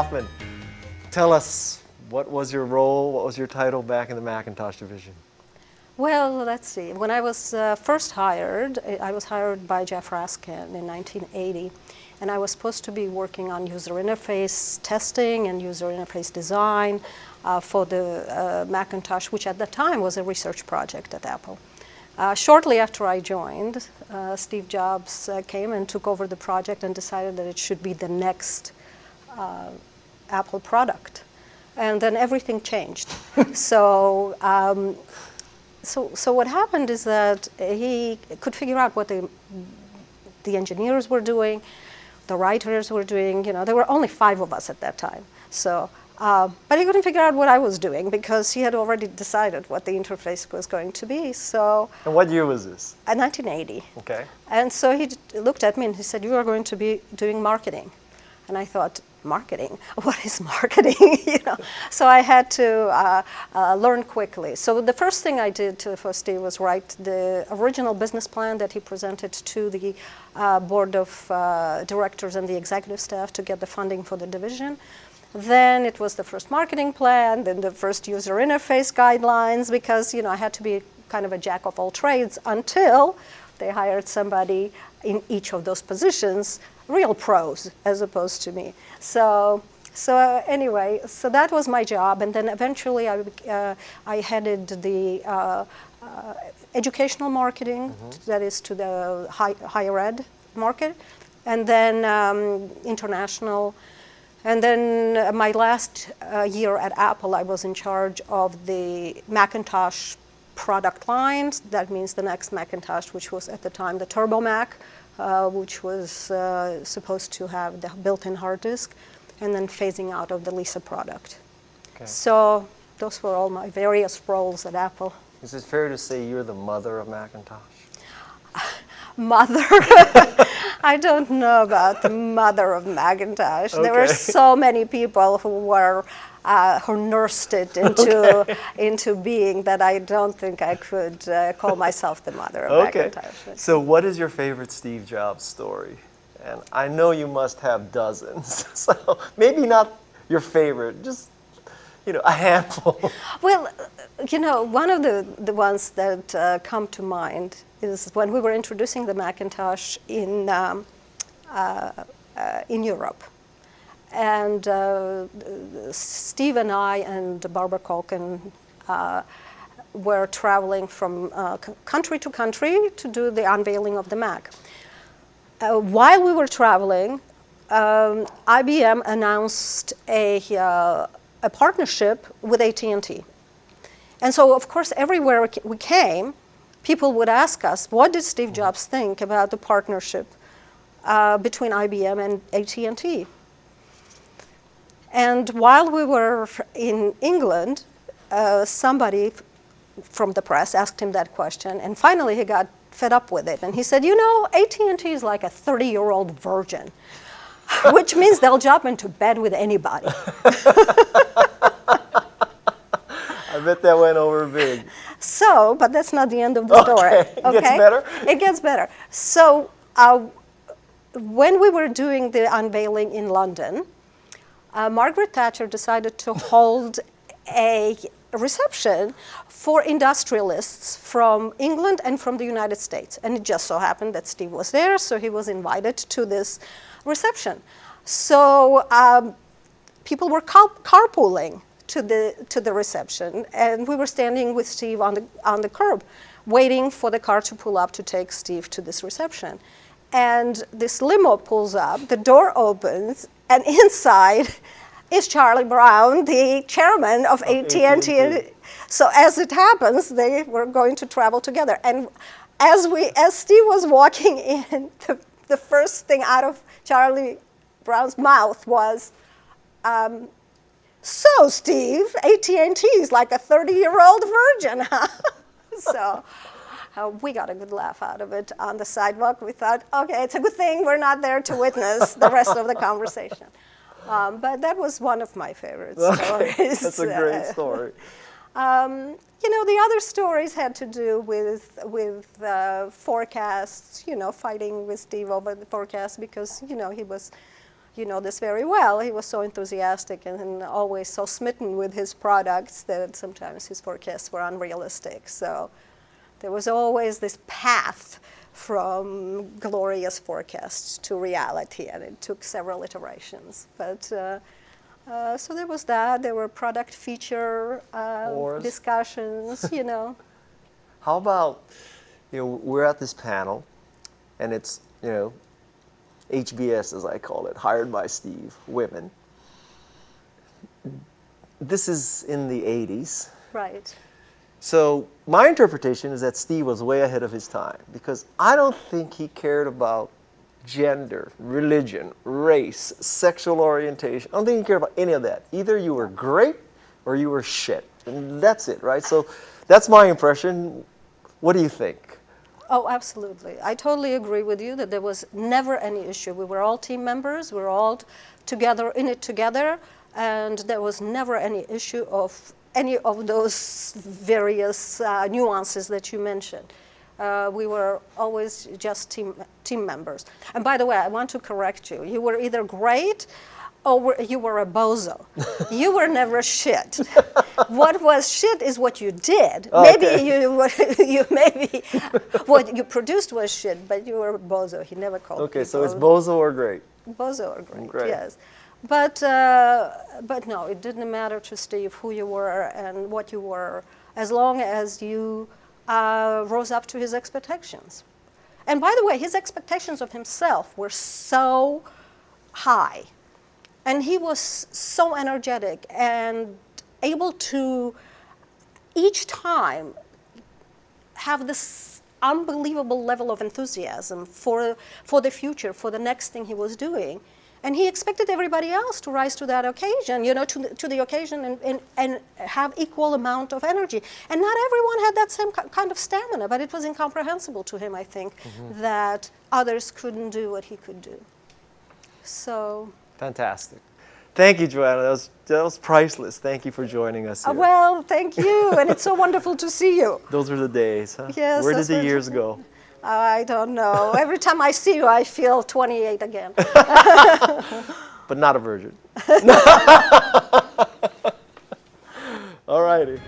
Hoffman, tell us, what was your role, what was your title back in the Macintosh division? Well, let's see. When I was first hired, I was hired by Jeff Raskin in 1980, and I was supposed to be working on user interface testing and user interface design for the Macintosh, which at the time was a research project at Apple. Shortly after I joined, Steve Jobs came and took over the project and decided that it should be the next Apple product. And then everything changed. So what happened is that he could figure out what the engineers were doing, the writers were doing. You know, there were only 5 of us at that time. So, but he couldn't figure out what I was doing because he had already decided what the interface was going to be. So. And what year was this? 1980. Okay. And so he looked at me and he said, "You are going to be doing marketing." And I thought, marketing? What is marketing? You know, so I had to learn quickly. So the first thing I did for Steve was write the original business plan that he presented to the board of directors and the executive staff to get the funding for the division. Then it was the first marketing plan, then the first user interface guidelines, because I had to be kind of a jack of all trades until they hired somebody in each of those positions, real pros as opposed to me. So anyway, so that was my job, and then eventually I headed the educational marketing, that is to the higher ed market, and then international. And then my last year at Apple, I was in charge of the Macintosh product lines. That means the next Macintosh, which was at the time the Turbo Mac, which was supposed to have the built-in hard disk, and then phasing out of the Lisa product. Okay. So those were all my various roles at Apple. Is it fair to say you're the mother of Macintosh? Mother? I don't know about the mother of Macintosh. Okay. There were so many people who nursed it into being that I don't think I could call myself the mother of Macintosh. So what is your favorite Steve Jobs story? And I know you must have dozens, so maybe not your favorite, just a handful. Well, one of the ones that come to mind is when we were introducing the Macintosh in Europe. And Steve and I and Barbara Colkin were traveling from country to country to do the unveiling of the Mac. While we were traveling, IBM announced a partnership with AT&T. And so, of course, everywhere we came, people would ask us, what did Steve Jobs think about the partnership between IBM and AT&T? And while we were in England, somebody from the press asked him that question, and finally he got fed up with it. And he said, AT&T is like a 30-year-old virgin, which means they'll jump into bed with anybody. I bet that went over big. So, but that's not the end of the story. Okay. It gets better? It gets better. So, when we were doing the unveiling in London, Margaret Thatcher decided to hold a reception for industrialists from England and from the United States. And it just so happened that Steve was there, so he was invited to this reception. So people were carpooling to the reception, and we were standing with Steve on the curb, waiting for the car to pull up to take Steve to this reception. And this limo pulls up, the door opens, and inside is Charlie Brown, the chairman of AT&T. So as it happens, they were going to travel together. And as Steve was walking in, the first thing out of Charlie Brown's mouth was, so Steve, AT&T is like a 30-year-old virgin, huh? So we got a good laugh out of it on the sidewalk. We thought, okay, it's a good thing we're not there to witness the rest of the conversation. But that was one of my favorite stories. That's a great story. The other stories had to do with forecasts, fighting with Steve over the forecast because, he was you know this very well. He was so enthusiastic and always so smitten with his products that sometimes his forecasts were unrealistic. So there was always this path from glorious forecasts to reality, and it took several iterations. But so there was that. There were product feature discussions, you know. How about, we're at this panel, and it's, HBS, as I call it, hired by Steve, women. This is in the 80s. Right. So my interpretation is that Steve was way ahead of his time, because I don't think he cared about gender, religion, race, sexual orientation. I don't think he cared about any of that. Either you were great or you were shit. And that's it, right? So that's my impression. What do you think? Oh, absolutely. I totally agree with you that there was never any issue. We were all team members. We were all together, in it together, and there was never any issue of any of those various nuances that you mentioned. We were always just team members. And by the way, I want to correct you. You were either great or you were a bozo. You were never shit. What was shit is what you did. Maybe maybe what you produced was shit, but you were a bozo. He never called. Okay, so it's bozo or great. Bozo or great. Great. Yes. But no, it didn't matter to Steve who you were and what you were, as long as you rose up to his expectations. And by the way, his expectations of himself were so high. And he was so energetic and able to, each time, have this unbelievable level of enthusiasm for the future, for the next thing he was doing. And he expected everybody else to rise to that occasion, to the occasion and have equal amount of energy. And not everyone had that same kind of stamina, but it was incomprehensible to him, I think, that others couldn't do what he could do. So. Fantastic. Thank you, Joanna. That was priceless. Thank you for joining us here. Well, thank you, and it's so wonderful to see you. Those were the days, huh? Yes. Where did the years go? I don't know. Every time I see you, I feel 28 again. But not a virgin. All righty.